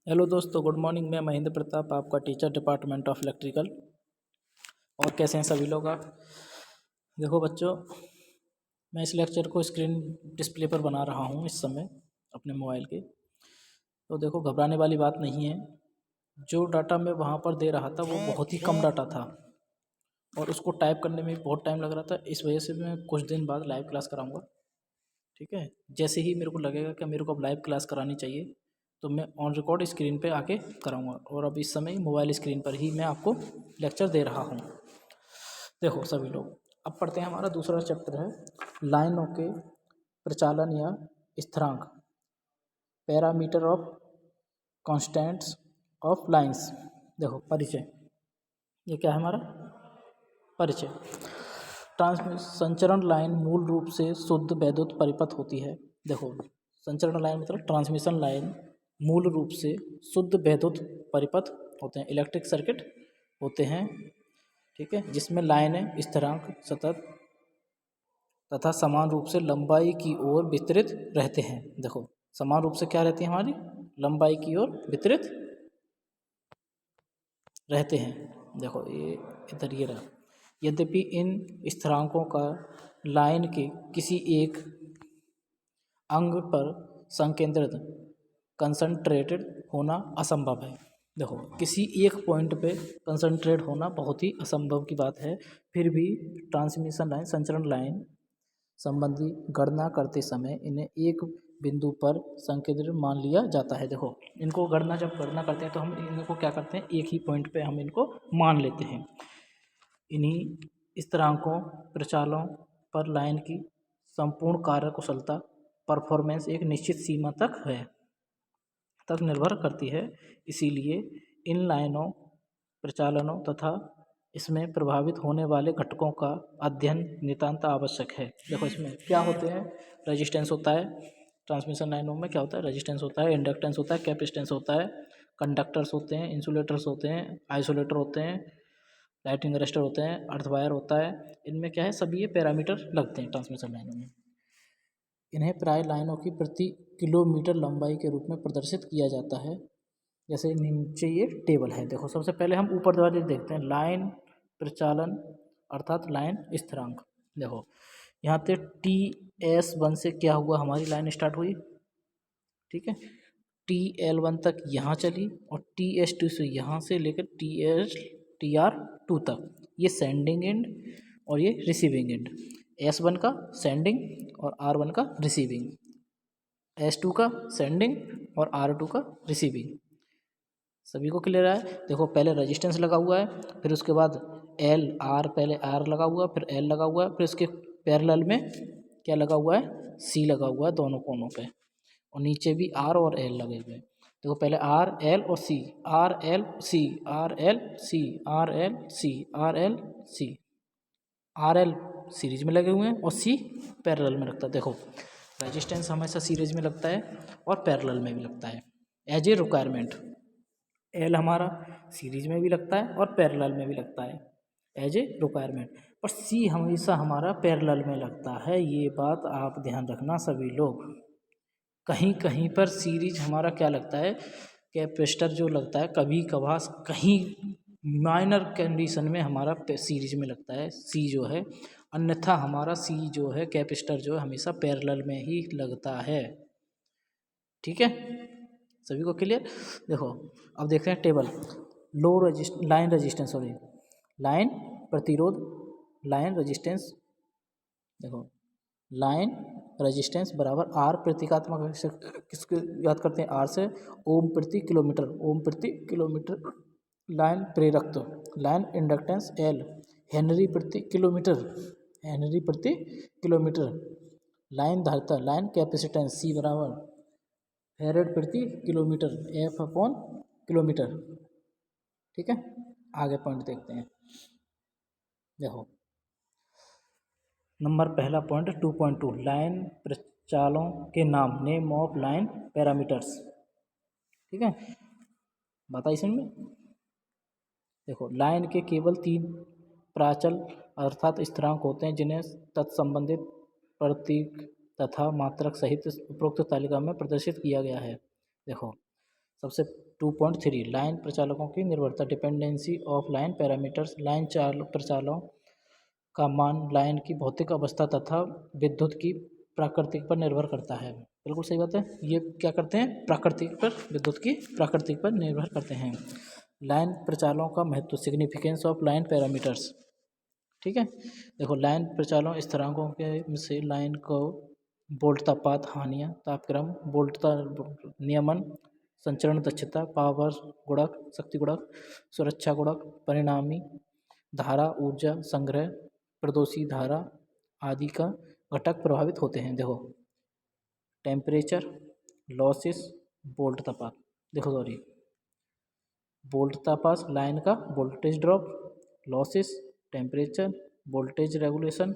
Hello दोस्तों, good morning. मैं महेंद्र प्रताप, आपका टीचर, डिपार्टमेंट ऑफ इलेक्ट्रिकल। और कैसे हैं सभी लोग आप? देखो बच्चों, मैं इस लेक्चर को स्क्रीन डिस्प्ले पर बना रहा हूँ इस समय अपने मोबाइल के। तो देखो, घबराने वाली बात नहीं है। जो डाटा मैं वहाँ पर दे रहा था वो बहुत ही कम डाटा था और उसको टाइप करने में बहुत टाइम लग रहा था। इस वजह से मैं कुछ दिन बाद लाइव क्लास कराऊँगा, ठीक है। जैसे ही मेरे को लगेगा कि मेरे को अब लाइव क्लास करानी चाहिए तो मैं ऑन रिकॉर्ड स्क्रीन पे आके कराऊंगा। और अब इस समय मोबाइल स्क्रीन पर ही मैं आपको लेक्चर दे रहा हूँ। देखो सभी लोग, अब पढ़ते हैं। हमारा दूसरा चैप्टर है लाइनों के प्रचालन या स्थिरांक, parameter of constants of lines. देखो परिचय, ये क्या है हमारा परिचय। संचरण लाइन मूल रूप से शुद्ध वैद्युत परिपथ होती है। देखो, संचरण लाइन मतलब ट्रांसमिशन लाइन मूल रूप से शुद्ध वैद्युत परिपथ होते हैं, इलेक्ट्रिक सर्किट होते हैं, ठीक है, जिसमें लाइनें स्थिरांक सतत तथा समान रूप से लंबाई की ओर वितरित रहते हैं। देखो, समान रूप से क्या रहती है हमारी, लंबाई की ओर वितरित रहते हैं। देखो ये इधर ये रहा। यद्यपि इन स्थिरांकों का लाइन के किसी एक अंग पर संकेंद्रित कंसंट्रेटेड होना असंभव है। देखो, किसी एक पॉइंट पे कंसंट्रेट होना बहुत ही असंभव की बात है। फिर भी ट्रांसमिशन लाइन, संचरण लाइन संबंधी गणना करते समय इन्हें एक बिंदु पर संकेंद्रित मान लिया जाता है। देखो, इनको जब गणना करते हैं तो हम इनको क्या करते हैं, एक ही पॉइंट पे हम इनको मान लेते हैं। इन्हीं स्थिरांकों प्रचालन पर लाइन की संपूर्ण कार्यकुशलता, परफॉर्मेंस एक निश्चित सीमा तक निर्भर करती है। इसीलिए इन लाइनों प्रचालनों तथा इसमें प्रभावित होने वाले घटकों का अध्ययन नितांत आवश्यक है। देखो, इसमें क्या होते हैं, रेजिस्टेंस होता है। ट्रांसमिशन लाइनों में क्या होता है, रेजिस्टेंस होता है, इंडक्टेंस होता है, कैपेसिटेंस होता है, कंडक्टर्स होते हैं, इंसुलेटर्स होते हैं, आइसोलेटर होते हैं, लाइटिंग अरेस्टर होते हैं, अर्थ वायर होता है। इनमें क्या है, सभी ये पैरामीटर लगते हैं ट्रांसमिशन लाइनों में। इन्हें प्राय लाइनों की प्रति किलोमीटर लंबाई के रूप में प्रदर्शित किया जाता है। जैसे नीचे ये टेबल है। देखो, सबसे पहले हम ऊपर वाले देखते हैं, लाइन प्रचालन अर्थात लाइन स्थिरांक। देखो, यहाँ पे TS1 से क्या हुआ, हमारी लाइन स्टार्ट हुई, ठीक है। TL1 तक यहाँ चली और TS2 से यहाँ से लेकर TR2 तक, ये सेंडिंग एंड और ये रिसीविंग एंड। S1 का सेंडिंग और R1 का रिसीविंग, S2 का सेंडिंग और R2 का रिसीविंग। सभी को क्लियर है? देखो, पहले रेजिस्टेंस लगा हुआ है, फिर उसके बाद L R, पहले R लगा हुआ है, फिर L लगा हुआ है, फिर उसके पैरेलल में क्या लगा हुआ है, C लगा हुआ है दोनों कोनों पे, और नीचे भी R और L लगे हुए हैं। देखो, पहले R L और C, R L C, R L C, R L C, R L C, R L series में लगे हुए हैं और C पैरेलल में लगता है। देखो, रेजिस्टेंस हमेशा सीरीज में लगता है और पैरेलल में भी लगता है एज ए रिक्वायरमेंट। L हमारा सीरीज में भी लगता है और पैरेलल में भी लगता है एज ए रिक्वायरमेंट, और C हमेशा हमारा पैरेलल में लगता है। ये बात आप ध्यान रखना सभी लोग। कहीं कहीं पर सीरीज हमारा क्या लगता है, कैपेसिटर जो लगता है, कभी कभार कहीं माइनर कंडीशन में हमारा सीरीज में लगता है C जो है, अन्यथा हमारा C जो है, कैपेसिटर जो है, हमेशा पैरेलल में ही लगता है, ठीक है। सभी को क्लियर? देखो, अब देखते हैं table. Line resistance, sorry, line प्रतिरोध, लाइन रेजिस्टेंस। देखो, लाइन रेजिस्टेंस बराबर R प्रतीकात्मक किसके याद करते हैं, R से ओम प्रति किलोमीटर, ओम प्रति किलोमीटर। लाइन प्रेरकत्व, लाइन इंडक्टेंस L हेनरी प्रति किलोमीटर, हेनरी प्रति किलोमीटर। लाइन धारिता, लाइन कैपेसिटेंस C बराबर फैरेड प्रति किलोमीटर, F अपॉन किलोमीटर, ठीक है। आगे पॉइंट देखते हैं। देखो, नंबर पहला पॉइंट 2.2, लाइन प्रचालों के नाम, नेम ऑफ लाइन पैरामीटर्स, ठीक है। बताइए इसमें। देखो, लाइन के केवल 3 प्राचल अर्थात स्थिरांक होते हैं जिन्हें तत्संबंधित प्रतीक तथा मात्रक सहित उपरोक्त तालिका में प्रदर्शित किया गया है। देखो, सबसे 2.3 लाइन प्रचालकों की निर्भरता, dependency of line parameters. Line प्रचालकों का मान लाइन की भौतिक अवस्था तथा विद्युत की प्राकृतिक पर निर्भर करता है। बिल्कुल सही बात है। ये क्या करते हैं? प्राकृतिक पर, विद्युत की प्राकृतिक पर निर्भर करते हैं। लाइन प्रचालकों का महत्व, सिग्निफिकेंस ऑफ लाइन पैरामीटर्स। ठीक है, देखो लाइन प्रचालन स्थिरांकों के से लाइन को वोल्टतापात हानियाँ, तापक्रम, वोल्टता नियमन, संचरण दक्षता, पावर गुणक, शक्ति गुणक, सुरक्षा गुणक, परिणामी धारा, ऊर्जा संग्रह, प्रदोषी धारा आदि का घटक प्रभावित होते हैं। देखो टेम्परेचर, लॉसेस, वोल्टतापात। देखो सॉरी, वोल्टतापात लाइन का voltage drop, losses, temperature, voltage regulation,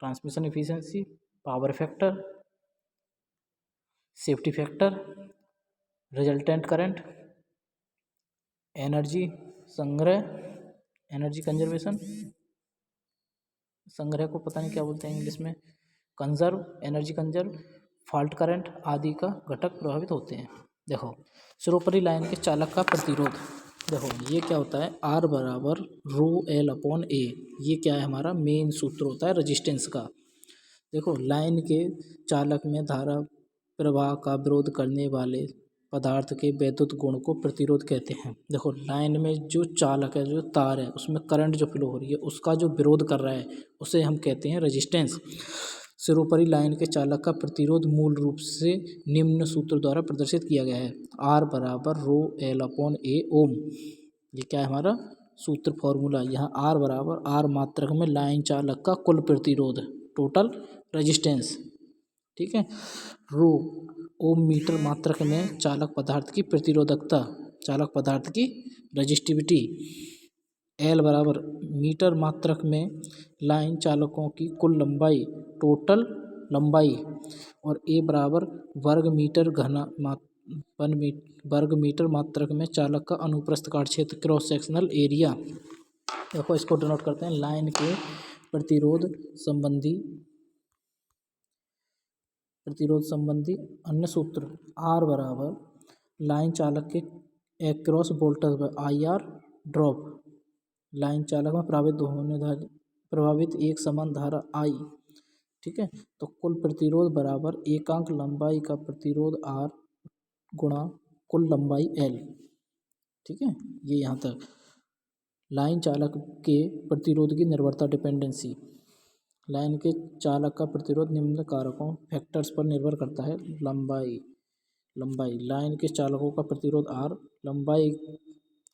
transmission efficiency, power factor, safety factor, resultant current, energy संग्रह, एनर्जी कंजर्वेशन, संग्रह को पता नहीं क्या बोलते हैं इंग्लिश में, conserve, energy conserve, fault current आदि का घटक प्रभावित होते हैं। देखो सर्वोपरि लाइन के चालक का प्रतिरोध, देखो ये क्या होता है, R बराबर रो एल अपॉन ए। ये क्या है, हमारा मेन सूत्र होता है रजिस्टेंस का। देखो लाइन के चालक में धारा प्रवाह का विरोध करने वाले पदार्थ के वैद्युत गुण को प्रतिरोध कहते हैं। देखो लाइन में जो चालक है, जो तार है, उसमें करंट जो फ्लो हो रही है, उसका जो विरोध कर रहा है उसे हम कहते हैं रेजिस्टेंस। सर्वोपरि लाइन के चालक का प्रतिरोध मूल रूप से निम्न सूत्र द्वारा प्रदर्शित किया गया है, R बराबर रो एल अपॉन ए ओम। ये क्या है हमारा सूत्र, फॉर्मूला। यहाँ R बराबर R मात्रक में लाइन चालक का कुल प्रतिरोध, टोटल रेजिस्टेंस। ठीक है, रो ओम मीटर मात्रक में चालक पदार्थ की प्रतिरोधकता, चालक पदार्थ की रजिस्टिविटी। एल बराबर मीटर मात्रक में लाइन चालकों की कुल लंबाई, टोटल लंबाई। और ए बराबर वर्ग मीटर घना वर्ग मीटर मात्रक में चालक का अनुप्रस्थ काट क्षेत्र, क्रॉस सेक्शनल एरिया। देखो इसको डिनोट करते हैं लाइन के प्रतिरोध संबंधी अन्य सूत्र। आर बराबर लाइन चालक के across voltage bye I R drop. Line चालक में प्रभावित एक समान धारा आई। ठीक है, तो कुल प्रतिरोध बराबर एकांक लंबाई का प्रतिरोध R गुणा कुल लंबाई L। ठीक है, ये यहाँ तक। लाइन चालक के प्रतिरोध की निर्भरता, डिपेंडेंसी। लाइन के चालक का प्रतिरोध निम्न कारकों फैक्टर्स पर निर्भर करता है। लंबाई लाइन के चालकों का प्रतिरोध R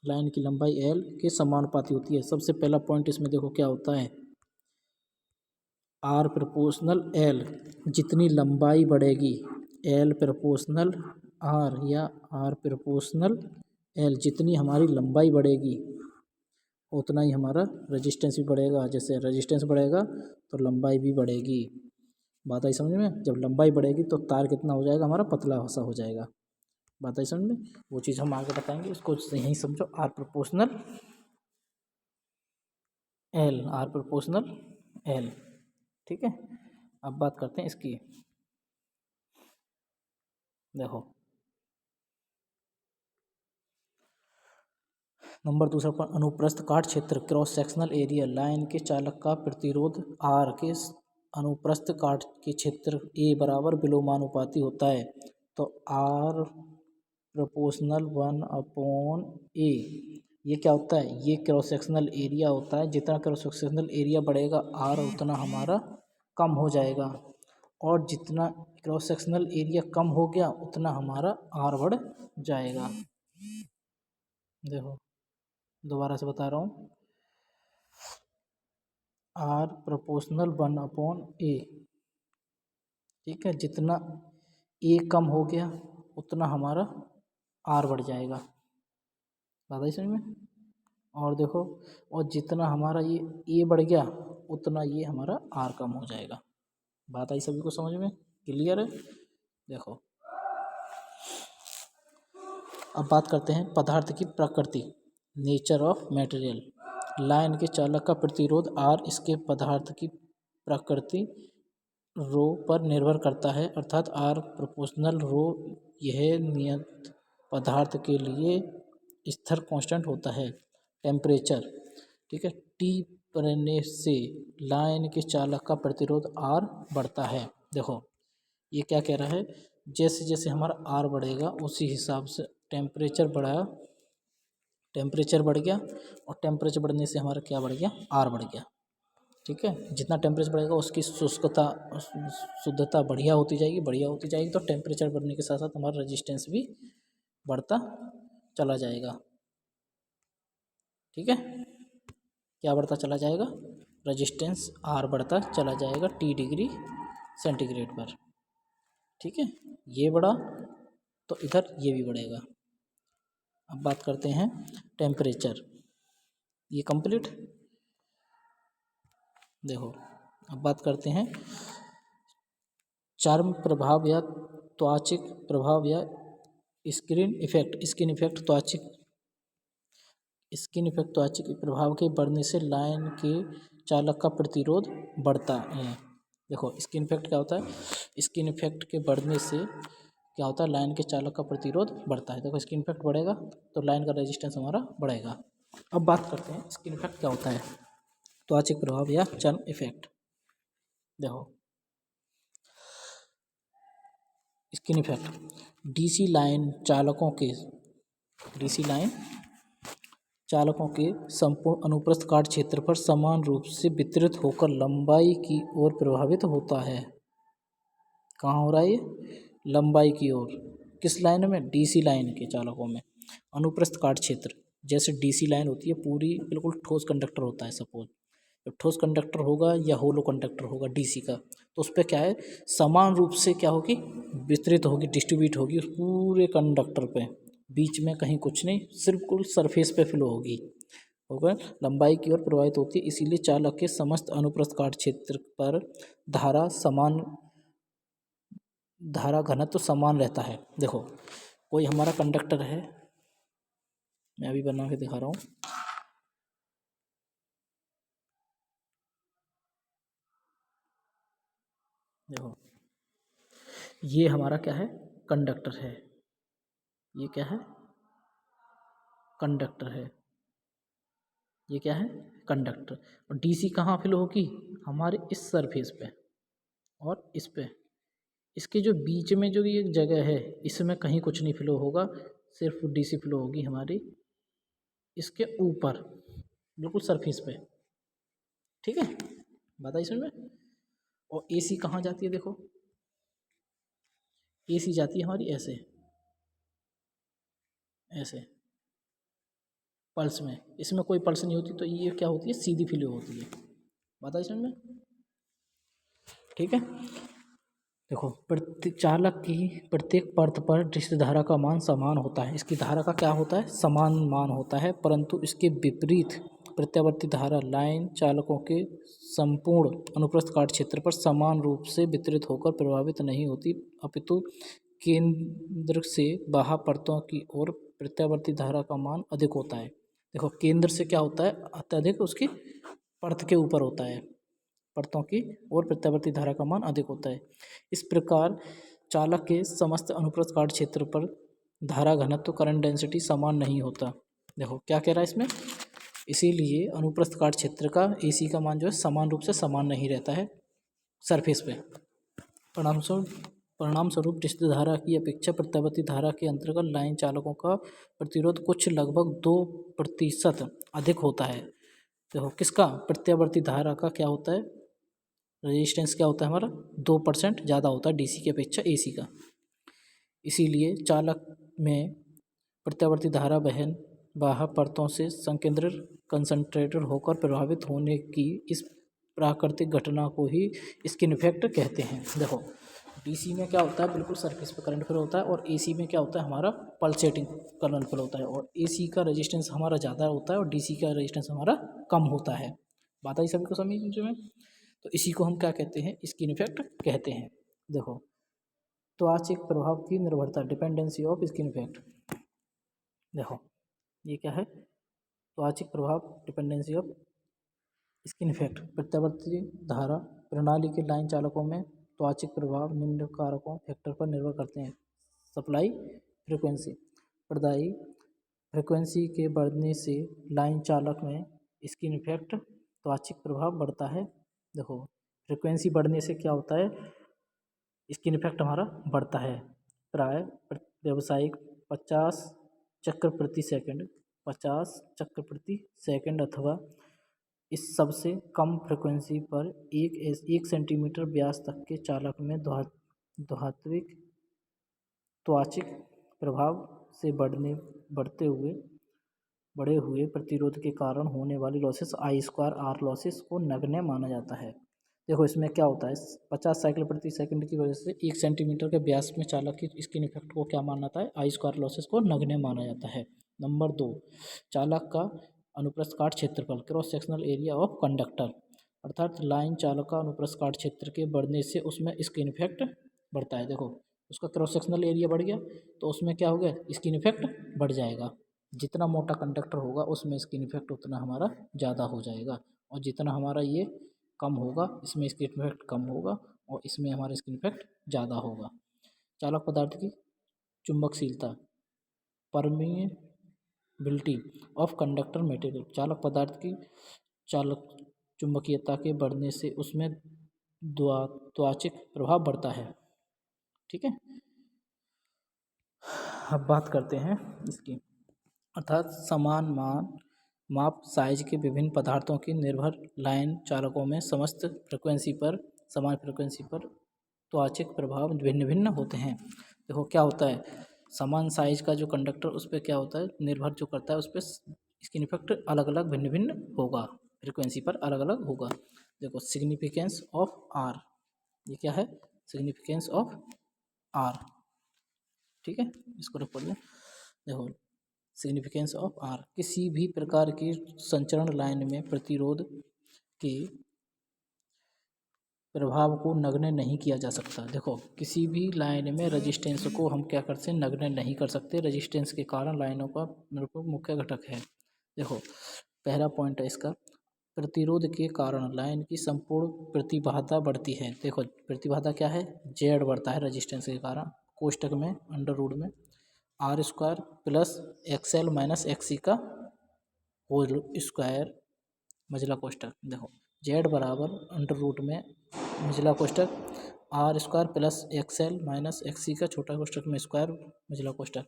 लाइन की लंबाई L के समानुपाती होती है। सबसे पहला पॉइंट इसमें देखो क्या होता है, R प्रोपोर्शनल L। जितनी लंबाई बढ़ेगी, L प्रोपोर्शनल R या R प्रोपोर्शनल L, जितनी हमारी लंबाई बढ़ेगी उतना ही हमारा रेजिस्टेंस भी बढ़ेगा। जैसे रेजिस्टेंस बढ़ेगा तो लंबाई भी बढ़ेगी। बात आई समझ में? जब लंबाई बढ़ेगी तो तार कितना हो जाएगा, हमारा पतला सा हो जाएगा। बात आई समझ में? वो चीज़ हम आगे बताएंगे, इसको यहीं समझो। R proportional L। ठीक है, अब बात करते हैं इसकी। देखो नंबर दूसरा पर अनुप्रस्थ काट क्षेत्र, क्रॉस सेक्शनल एरिया। लाइन के चालक का प्रतिरोध R के अनुप्रस्थ काट के क्षेत्र A बराबर विलोमानुपाती होता है। तो R प्रोपोर्शनल 1/A। ये क्या होता है, ये क्रॉस सेक्शनल एरिया होता है। जितना क्रॉस सेक्शनल एरिया बढ़ेगा R उतना हमारा कम हो जाएगा, और जितना क्रॉस सेक्शनल एरिया कम हो गया उतना हमारा R बढ़ जाएगा। देखो दोबारा से बता रहा हूँ, R प्रोपोर्शनल 1/A। ठीक है, जितना A कम हो गया उतना हमारा R बढ़ जाएगा। बात आई समझ में? और देखो, और जितना हमारा ये A बढ़ गया उतना ये हमारा R कम हो जाएगा। बात आई सभी को समझ में? क्लियर है? देखो अब बात करते हैं पदार्थ की प्रकृति, नेचर ऑफ मटेरियल। लाइन के चालक का प्रतिरोध R इसके पदार्थ की प्रकृति रो पर निर्भर करता है, अर्थात R प्रोपोर्शनल रो। यह नियत पदार्थ के लिए स्थिर कांस्टेंट होता है। टेम्परेचर, ठीक है, टी बढ़ने से लाइन के चालक का प्रतिरोध आर बढ़ता है। देखो ये क्या कह रहा है, जैसे जैसे हमारा आर बढ़ेगा उसी हिसाब से टेम्परेचर बढ़ गया और टेम्परेचर बढ़ने से हमारा क्या बढ़ गया, आर बढ़ गया। ठीक है, जितना टेम्परेचर बढ़ेगा उसकी शुद्धता बढ़िया होती जाएगी, तो टेम्परेचर बढ़ने के साथ साथ हमारा रेजिस्टेंस भी बढ़ता चला जाएगा। ठीक है, क्या बढ़ता चला जाएगा, रेजिस्टेंस आर बढ़ता चला जाएगा T डिग्री सेंटीग्रेड पर। ठीक है, ये बढ़ा तो इधर ये भी बढ़ेगा। अब बात करते हैं टेम्परेचर, ये कंप्लीट। देखो अब बात करते हैं चर्म प्रभाव या त्वचिक प्रभाव या स्किन इफेक्ट त्वचिक प्रभाव के बढ़ने से लाइन के चालक का प्रतिरोध बढ़ता है। देखो स्किन इफेक्ट क्या होता है, स्किन इफेक्ट के बढ़ने से क्या होता है, लाइन के चालक का प्रतिरोध बढ़ता है। देखो स्किन इफेक्ट बढ़ेगा तो लाइन का रेजिस्टेंस हमारा बढ़ेगा। अब बात करते हैं स्किन इफेक्ट क्या होता है, त्वचिक प्रभाव या चर्म इफेक्ट। देखो स्किन इफेक्ट डीसी लाइन चालकों के संपूर्ण अनुप्रस्थ काट क्षेत्र पर समान रूप से वितरित होकर लंबाई की ओर प्रभावित होता है। कहाँ हो रहा है ये, लंबाई की ओर। किस लाइन में, डीसी लाइन के चालकों में। अनुप्रस्थ काट क्षेत्र, जैसे डीसी लाइन होती है पूरी बिल्कुल ठोस कंडक्टर होता है, सपोज जब ठोस कंडक्टर होगा या होलो कंडक्टर होगा डीसी का, तो उस पर क्या है, समान रूप से क्या होगी, वितरित होगी, डिस्ट्रीब्यूट होगी उस पूरे कंडक्टर पे, बीच में कहीं कुछ नहीं, सिर्फ कुल सरफेस पे फ्लो होगा, लंबाई की ओर प्रवाहित होती है। इसीलिए चालक के समस्त अनुप्रस्थ काट क्षेत्र पर धारा घनत्व समान रहता है। देखो कोई हमारा कंडक्टर है, मैं अभी बना के दिखा रहा हूँ। देखो ये हमारा क्या है, कंडक्टर है, ये क्या है, कंडक्टर है, ये क्या है, कंडक्टर। और डीसी कहाँ फ्लो होगी, हमारे इस सरफेस पे और इस पे, इसके जो बीच में जो ये जगह है इसमें कहीं कुछ नहीं फ्लो होगा, सिर्फ डीसी फ्लो होगी हमारी इसके ऊपर बिल्कुल सरफेस पे। ठीक है, बात आई समझ में। और एसी कहाँ जाती है, देखो एसी जाती है हमारी ऐसे ऐसे पल्स में, इसमें कोई पल्स नहीं होती, तो ये क्या होती है, सीधी फ्लो होती है। बात आई समझ में। ठीक है, देखो चालक की प्रत्येक परत पर दृश्य धारा का मान समान होता है। इसकी धारा का क्या होता है, समान मान होता है, परंतु इसके विपरीत प्रत्यावर्ती धारा लाइन चालकों के संपूर्ण अनुप्रस्थ काट क्षेत्र पर समान रूप से वितरित होकर प्रभावित नहीं होती, अपितु केंद्र से बाह्य परतों की ओर प्रत्यावर्ती धारा का मान अधिक होता है। देखो केंद्र से क्या होता है, अत्यधिक उसकी परत के ऊपर होता है, परतों की ओर प्रत्यावर्ती धारा का मान अधिक होता है। इस प्रकार चालक के समस्त अनुप्रस्थ काट क्षेत्र पर धारा घनत्व करंट डेंसिटी समान नहीं होता। देखो क्या कह रहा है इसमें, इसीलिए अनुप्रस्थ काट क्षेत्र का एसी का मान जो है समान रूप से समान नहीं रहता है सरफेस पे। परिणाम स्वरूप डिस्क धारा की अपेक्षा प्रत्यावर्ती धारा के अंतर्गत लाइन चालकों का प्रतिरोध कुछ लगभग 2% अधिक होता है। देखो किसका, प्रत्यावर्ती धारा का क्या होता है, रेजिस्टेंस क्या होता है हमारा, 2% ज़्यादा होता है डीसी की अपेक्षा एसी का। इसीलिए चालक में प्रत्यावर्ती धारा बहन बाह्य परतों से संकेंद्रित कंसंट्रेटेड होकर प्रभावित होने की इस प्राकृतिक घटना को ही स्किन इफेक्ट कहते हैं। देखो डीसी में क्या होता है, बिल्कुल सरफेस पे करंट फ्लो होता है, और एसी में क्या होता है, हमारा पल्सेटिंग करंट फ्लो होता है, और एसी का रेजिस्टेंस हमारा ज़्यादा होता है और डीसी का रेजिस्टेंस हमारा कम होता है। बात आई सभी को समझ में। तो इसी को हम क्या कहते हैं, स्किन इफेक्ट कहते हैं। देखो त्वचा प्रभाव की निर्भरता, डिपेंडेंसी ऑफ स्किन इफेक्ट। देखो ये क्या है, त्वचा प्रभाव, डिपेंडेंसी ऑफ स्किन इफेक्ट। प्रत्यावर्ती धारा प्रणाली के लाइन चालकों में त्वचा प्रभाव निम्न कारकों फैक्टर पर निर्भर करते हैं। सप्लाई फ्रीक्वेंसी, प्रदायी फ्रिक्वेंसी के बढ़ने से लाइन चालक में स्किन इफेक्ट त्वचािक प्रभाव बढ़ता है। देखो फ्रिक्वेंसी बढ़ने से क्या होता है, स्किन इफेक्ट हमारा बढ़ता है। प्राय व्यावसायिक 50 चक्र प्रति सेकंड 50 चक्र प्रति सेकंड अथवा इस सबसे कम फ्रिक्वेंसी पर 1 सेंटीमीटर व्यास तक के चालक में धात्विक त्वचािक प्रभाव से बढ़े हुए प्रतिरोध के कारण होने वाली लॉसेस I²R लॉसेस को नगण्य माना जाता है। देखो इसमें क्या होता है, 50 साइकिल प्रति सेकंड की वजह से 1 सेंटीमीटर के व्यास में चालक की स्किन इफेक्ट को क्या माना जाता है, I² लॉसेस को नगण्य माना जाता है। नंबर 2, चालक का अनुप्रस्थ काट क्षेत्रफल cross sectional area of conductor, अर्थात लाइन चालक का अनुप्रस्थ काट क्षेत्र के बढ़ने से उसमें स्किन इफेक्ट बढ़ता है। देखो उसका क्रॉस सेक्शनल एरिया बढ़ गया तो उसमें क्या हो गया, स्किन इफेक्ट बढ़ जाएगा। जितना मोटा कंडक्टर होगा उसमें स्किन इफेक्ट उतना हमारा ज़्यादा हो जाएगा, और जितना हमारा ये कम होगा इसमें स्किन इफेक्ट कम होगा और इसमें हमारा स्किन इफेक्ट ज़्यादा होगा। चालक पदार्थ की चुंबकशीलता परमिएबिलिटी ऑफ कंडक्टर मटेरियल, चालक पदार्थ की चालक चुंबकीयता के बढ़ने से उसमें त्वचािक प्रभाव बढ़ता है। ठीक है, अब बात करते हैं इसकी, अर्थात समान माप साइज के विभिन्न पदार्थों की निर्भर लाइन चालकों में समान फ्रिक्वेंसी पर त्वचािक प्रभाव भिन्न भिन्न होते हैं। देखो क्या होता है, समान साइज का जो कंडक्टर उस पर क्या होता है, निर्भर जो करता है उस पर स्किन इफेक्ट अलग अलग भिन्न भिन्न होगा, फ्रिक्वेंसी पर अलग अलग होगा। देखो सिग्निफिकेंस ऑफ आर, ये क्या है, सिग्निफिकेंस ऑफ आर। ठीक है, इसको रख पढ़िए। देखो सिग्निफिकेंस ऑफ आर, किसी भी प्रकार की संचरण लाइन में प्रतिरोध के प्रभाव को नगण्य नहीं किया जा सकता। देखो किसी भी लाइन में रजिस्टेंस को हम क्या करते हैं, नगण्य नहीं कर सकते। रजिस्टेंस के कारण लाइनों का मुख्य घटक है। देखो पहला पॉइंट है इसका, प्रतिरोध के कारण लाइन की संपूर्ण प्रतिबाधा बढ़ती है। देखो प्रतिबाधा क्या है, जेड बढ़ता है रजिस्टेंस के कारण, कोष्टक में अंडर रूट में R² plus XL minus XC का होल स्क्वायर मझला कोष्टक। देखो जेड बराबर अंडर रूट में मझला कोष्टक R² plus XL minus XC का छोटा कोष्टक में स्क्वायर मझला कोष्टक।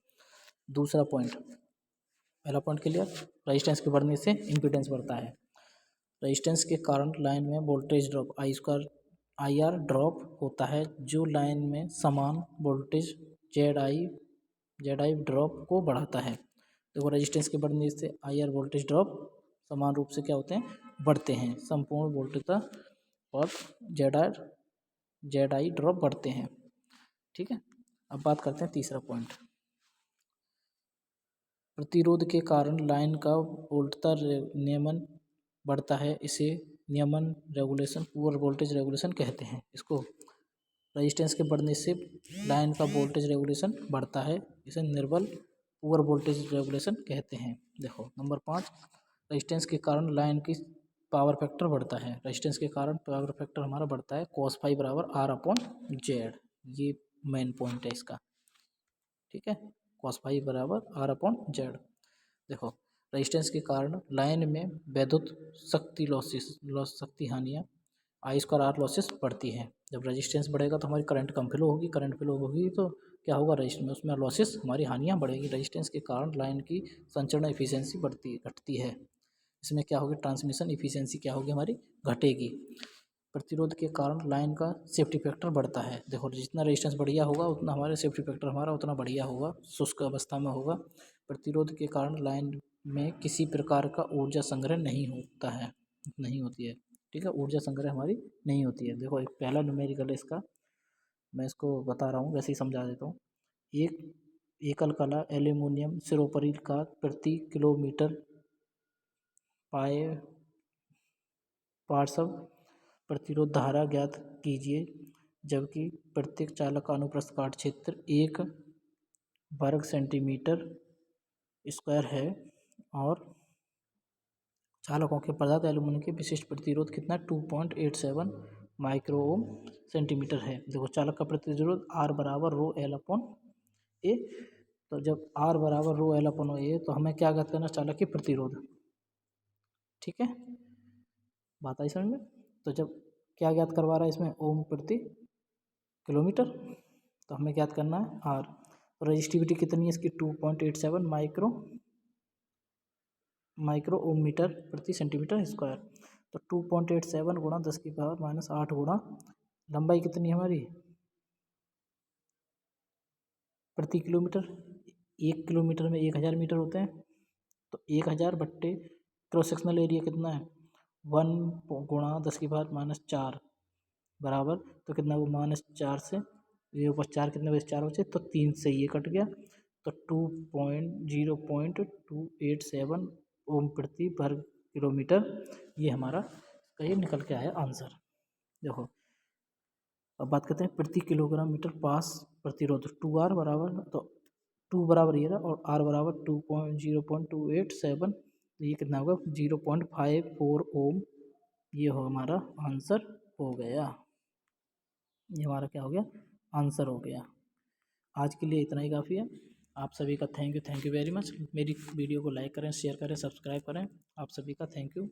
दूसरा पॉइंट, पहला पॉइंट क्लियर, रजिस्टेंस के बढ़ने से इम्पीडेंस बढ़ता है। रजिस्टेंस के कारण लाइन में वोल्टेज ड्रॉप IR ड्रॉप होता है, जो लाइन में समान वोल्टेज ZI ड्रॉप को बढ़ाता है। देखो रजिस्टेंस के बढ़ने से IR वोल्टेज ड्रॉप समान रूप से क्या होते हैं, बढ़ते हैं। संपूर्ण वोल्टेजता और ZI ड्रॉप बढ़ते हैं। ठीक है, अब बात करते हैं तीसरा पॉइंट, प्रतिरोध के कारण लाइन का वोल्टता नियमन बढ़ता है, इसे नियमन रेगुलेशन पुअर वोल्टेज रेगुलेशन कहते हैं। इसको रजिस्टेंस के बढ़ने से लाइन का वोल्टेज रेगुलेशन बढ़ता है, इसे निर्बल पुअर वोल्टेज रेगुलेशन कहते हैं। देखो नंबर 5, रजिस्टेंस के कारण लाइन की पावर फैक्टर बढ़ता है। रजिस्टेंस के कारण पावर फैक्टर हमारा बढ़ता है, cos phi बराबर R/Z, ये मेन पॉइंट है इसका। ठीक है, cos phi बराबर R/Z। देखो रजिस्टेंस के कारण लाइन में वैद्युत शक्ति हानियाँ I²R लॉसेस बढ़ती है। जब रेजिस्टेंस बढ़ेगा तो हमारी करंट कम फ्लो होगी, करंट फ्लो होगी तो क्या होगा, रजिस्टेंस में उसमें लॉसेस हमारी हानियाँ बढ़ेगी। रजिस्टेंस के कारण लाइन की संचरण एफिशिएंसी घटती है, इसमें क्या होगी, ट्रांसमिशन एफिशिएंसी क्या होगी, हमारी घटेगी। प्रतिरोध के कारण लाइन का सेफ्टी फैक्टर बढ़ता है। देखो जितना रेजिस्टेंस बढ़िया होगा उतना हमारे सेफ्टी फैक्टर हमारा उतना बढ़िया होगा, शुष्क अवस्था में होगा। प्रतिरोध के कारण लाइन में किसी प्रकार का ऊर्जा संग्रह नहीं होती है। ठीक है, ऊर्जा संग्रह हमारी नहीं होती है। देखो एक पहला न्यूमेरिकल है इसका, मैं इसको बता रहा हूँ, वैसे ही समझा देता हूँ। एक एकल कला एल्यूमिनियम सिरोपरी का प्रति किलोमीटर पार्श्व प्रतिरोध धारा ज्ञात कीजिए, जबकि प्रत्येक चालक का अनुप्रस्थ काट क्षेत्र 1 वर्ग सेंटीमीटर स्क्वायर है और चालकों के पदार्थ एल्यूमिनियम के विशिष्ट प्रतिरोध कितना 2.87 माइक्रो ओम सेंटीमीटर है। देखो चालक का प्रतिरोध R बराबर रो L/A। तो जब R बराबर रो एल अपन ए, तो हमें क्या ज्ञात करना, चालक की प्रतिरोध। ठीक है, बात आई समझ में। तो जब क्या ज्ञात करवा रहा है इसमें, ओम प्रति किलोमीटर, तो हमें ज्ञात करना है R। तो रजिस्टिविटी कितनी है इसकी, 2.87 माइक्रो ओम मीटर प्रति सेंटीमीटर स्क्वायर। तो 2.87 गुणा 10⁻⁻8 गुणा लंबाई कितनी है हमारी प्रति किलोमीटर, 1 किलोमीटर में 1000 मीटर होते हैं, तो 1000 बट्टे क्रॉस सेक्शनल एरिया कितना है 1 गुणा 10⁻⁻4 बराबर, तो कितना वो -4 से ये ऊपर 4 कितने बचे, 4 बचे, तो 3 से ये कट गया, तो 0.287 ओम प्रति वर्ग किलोमीटर, ये हमारा ये निकल के आया आंसर। देखो अब बात करते हैं प्रति किलोग्राम मीटर पास प्रतिरोध, 2R बराबर, तो 2 बराबर ये रहा और R बराबर 0.287, तो ये कितना होगा 0.54 ओम, ये हो हमारा आंसर हो गया, ये हमारा क्या हो गया आंसर हो गया। आज के लिए इतना ही काफ़ी है। आप सभी का थैंक यू वेरी मच। मेरी वीडियो को लाइक करें, शेयर करें, सब्सक्राइब करें। आप सभी का थैंक यू।